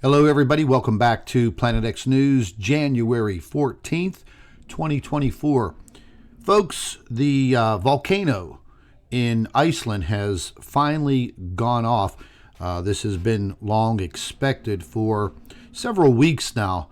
Hello, everybody. Welcome back to Planet X News, January 14th, 2024. Folks, the volcano in Iceland has finally gone off. This has been long expected for several weeks now.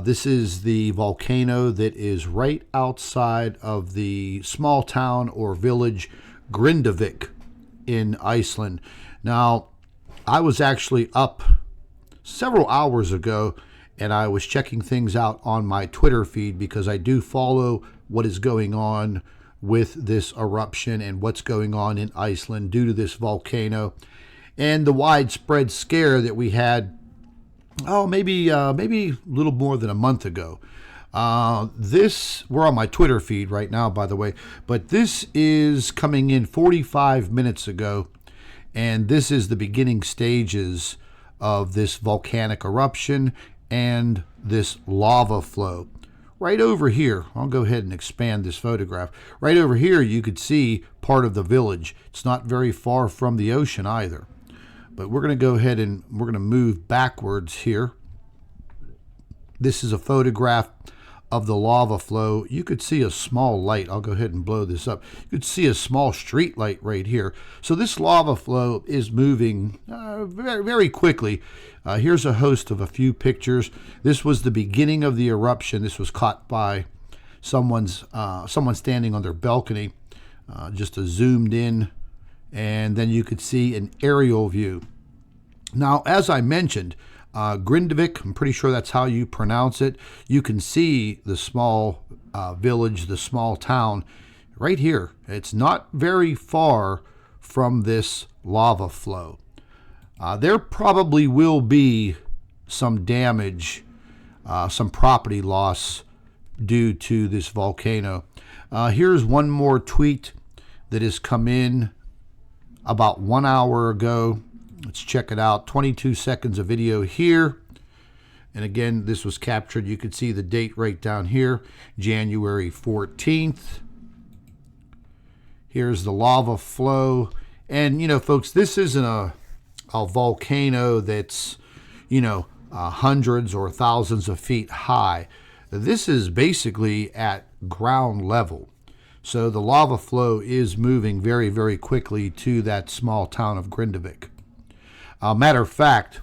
This is the volcano that is right outside of the small town or village Grindavik in Iceland. Now, I was actually up several hours ago, and I was checking things out on my Twitter feed because I do follow what is going on with this eruption and what's going on in Iceland due to this volcano and the widespread scare that we had, maybe a little more than a month ago. We're on my Twitter feed right now, by the way, but this is coming in 45 minutes ago, and this is the beginning stages of this volcanic eruption and this lava flow. Right over here, I'll go ahead and expand this photograph. Right over here, you could see part of the village. It's not very far from the ocean either. But we're going to go ahead and we're going to move backwards here. This is a photograph of the lava flow. You could see a small light. I'll go ahead and blow this up. You could see a small street light right here. So this lava flow is moving very, very quickly. Here's a host of a few pictures. This was the beginning of the eruption. This was caught by someone standing on their balcony, just a zoomed in, and then you could see an aerial view. Now, as I mentioned, Grindavik, I'm pretty sure that's how you pronounce it. You can see the small village, the small town right here. It's not very far from this lava flow. There probably will be some damage, some property loss due to this volcano. Here's one more tweet that has come in about 1 hour ago. Let's check it out. 22 seconds of video here. And again, this was captured. You can see the date right down here, January 14th. Here's the lava flow. And, folks, this isn't a volcano that's, hundreds or thousands of feet high. This is basically at ground level. So the lava flow is moving very, very quickly to that small town of Grindavik. Matter of fact,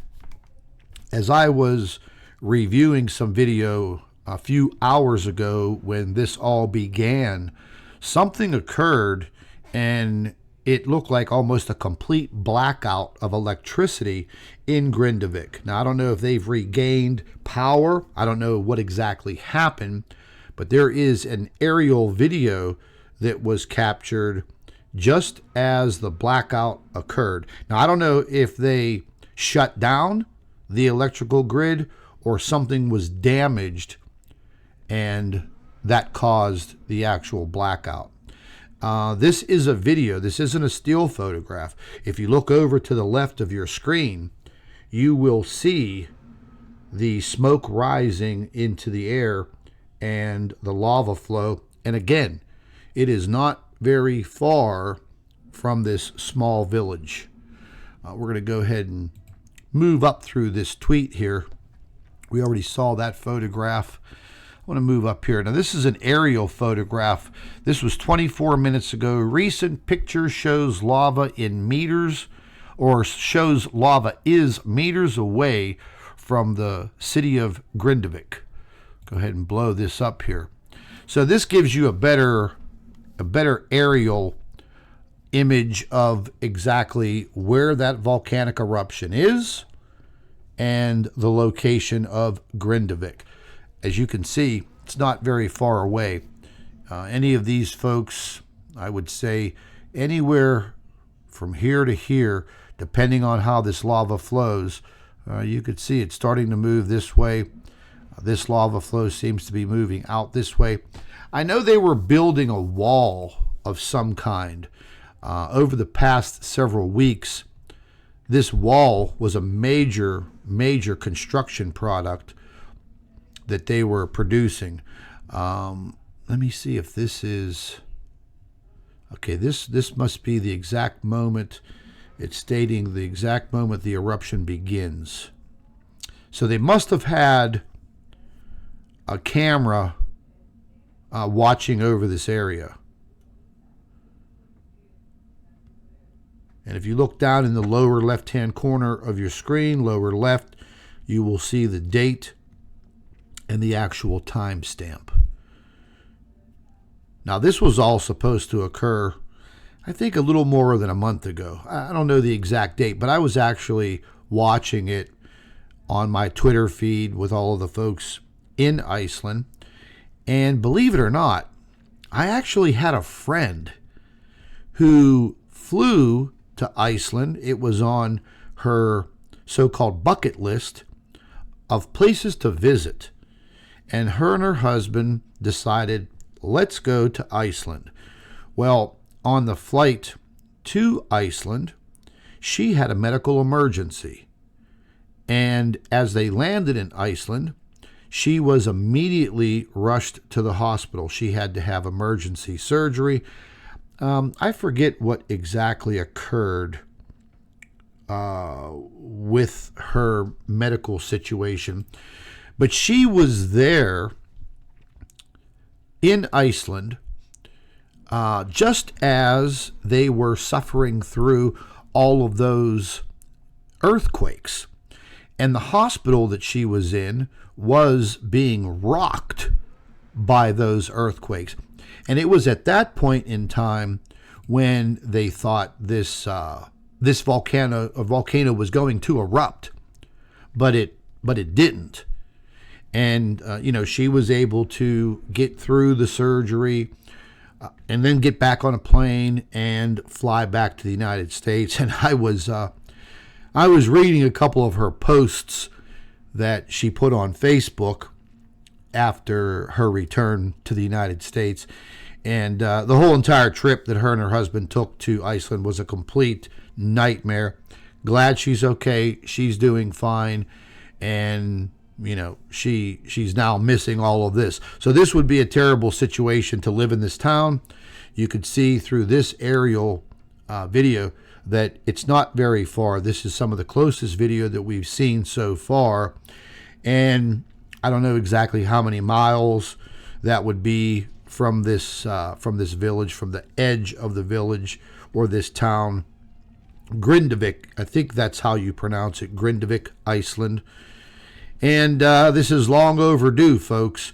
as I was reviewing some video a few hours ago when this all began, something occurred and it looked like almost a complete blackout of electricity in Grindavik. Now, I don't know if they've regained power. I don't know what exactly happened, but there is an aerial video that was captured just as the blackout occurred. Now, I don't know if they shut down the electrical grid or something was damaged and that caused the actual blackout. This is a video. This isn't a still photograph. If you look over to the left of your screen, you will see the smoke rising into the air and the lava flow. And again, it is not very far from this small village. We're going to go ahead and move up through this tweet here. We already saw that photograph. I want to move up here. Now, this is an aerial photograph. This was 24 minutes ago. Recent picture shows lava in meters, or shows lava is meters away from the city of Grindavik. Go ahead and blow this up here. So this gives you a better aerial image of exactly where that volcanic eruption is and the location of Grindavik. As you can see, it's not very far away. Any of these folks, I would say anywhere from here to here, depending on how this lava flows, you could see it's starting to move this way. This lava flow seems to be moving out this way. I know they were building a wall of some kind. Over the past several weeks, this wall was a major construction product that they were producing. Let me see if this is... Okay, this must be the exact moment. It's stating the exact moment the eruption begins. So they must have had a camera watching over this area. And if you look down in the lower left-hand corner of your screen, lower left, you will see the date and the actual timestamp. Now, this was all supposed to occur, I think, a little more than a month ago. I don't know the exact date, but I was actually watching it on my Twitter feed with all of the folks in Iceland. And believe it or not, I actually had a friend who flew to Iceland. It was on her so-called bucket list of places to visit. And her and her husband decided, let's go to Iceland. Well, on the flight to Iceland, she had a medical emergency. And as they landed in Iceland, she was immediately rushed to the hospital. She had to have emergency surgery. I forget what exactly occurred with her medical situation, but she was there in Iceland just as they were suffering through all of those earthquakes. And the hospital that she was in was being rocked by those earthquakes. And it was at that point in time when they thought this volcano was going to erupt, but it didn't. And she was able to get through the surgery and then get back on a plane and fly back to the United States. And I was reading a couple of her posts that she put on Facebook after her return to the United States. And the whole entire trip that her and her husband took to Iceland was a complete nightmare. Glad she's okay. She's doing fine. And, she's now missing all of this. So this would be a terrible situation to live in this town. You could see through this aerial video that it's not very far. This is some of the closest video that we've seen so far. And I don't know exactly how many miles that would be from this village, from the edge of the village or this town. Grindavik, I think that's how you pronounce it, Grindavik, Iceland. And this is long overdue, folks.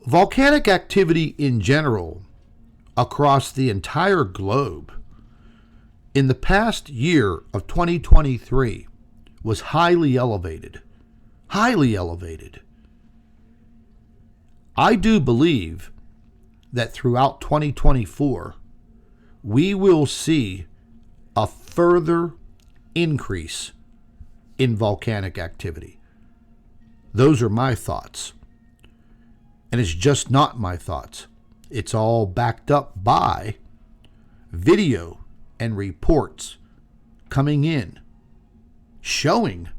Volcanic activity in general across the entire globe in the past year of 2023 was highly elevated. Highly elevated. I do believe that throughout 2024, we will see a further increase in volcanic activity. Those are my thoughts. And it's just not my thoughts. It's all backed up by video and reports coming in showing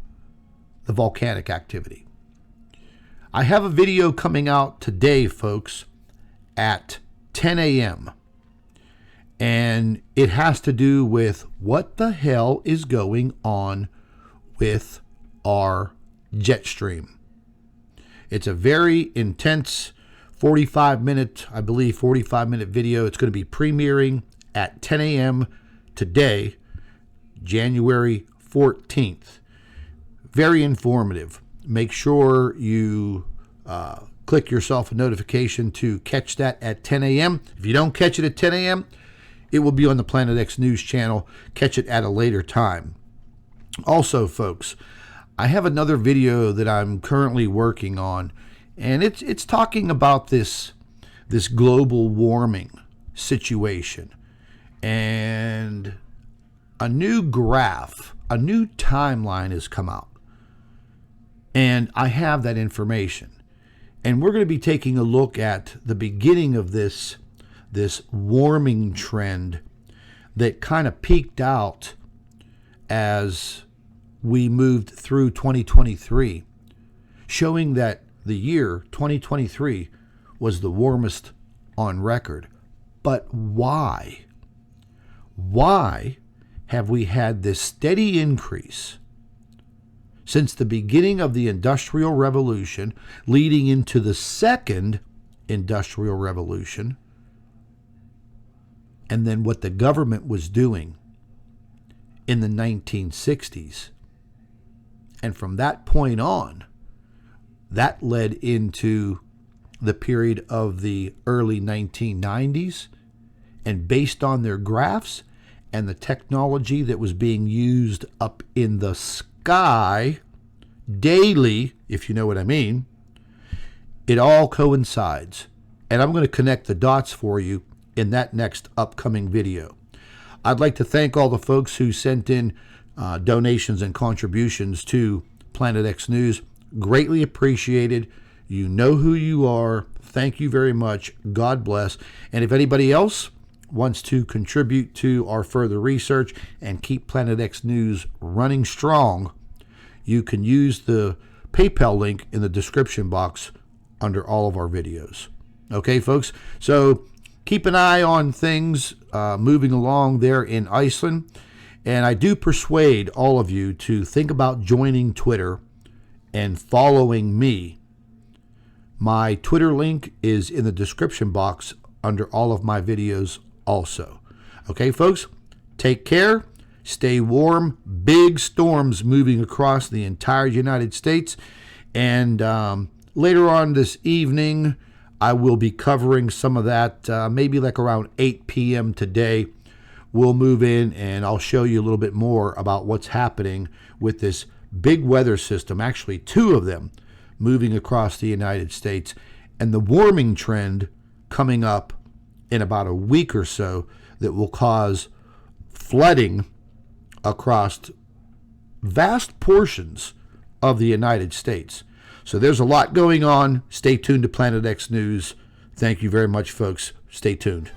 the volcanic activity. I have a video coming out today, folks, at 10 a.m. And it has to do with what the hell is going on with our jet stream. It's a very intense 45-minute video. It's going to be premiering at 10 a.m. today, January 14th. Very informative. Make sure you click yourself a notification to catch that at 10 a.m. If you don't catch it at 10 a.m., it will be on the Planet X News channel. Catch it at a later time. Also, folks, I have another video that I'm currently working on, and it's talking about this global warming situation. And a new graph, a new timeline has come out. And I have that information. And we're going to be taking a look at the beginning of this warming trend that kind of peaked out as we moved through 2023, showing that the year 2023 was the warmest on record. But why? Why have we had this steady increase since the beginning of the Industrial Revolution, leading into the Second Industrial Revolution, and then what the government was doing in the 1960s. And from that point on, that led into the period of the early 1990s. And based on their graphs and the technology that was being used up in the sky daily, if you know what I mean, it all coincides. And I'm going to connect the dots for you in that next upcoming video. I'd like to thank all the folks who sent in donations and contributions to Planet X News. Greatly appreciated. You know who you are. Thank you very much. God bless. And if anybody else wants to contribute to our further research and keep Planet X News running strong, you can use the PayPal link in the description box under all of our videos. Okay, folks? So keep an eye on things moving along there in Iceland. And I do persuade all of you to think about joining Twitter and following me. My Twitter link is in the description box under all of my videos also. Okay, folks? Take care. Stay warm. Big storms moving across the entire United States. And later on this evening, I will be covering some of that, maybe like around 8 p.m. today. We'll move in and I'll show you a little bit more about what's happening with this big weather system, actually two of them, moving across the United States, and the warming trend coming up in about a week or so that will cause flooding across vast portions of the United States. So there's a lot going on. Stay tuned to Planet X News. Thank you very much, folks. Stay tuned.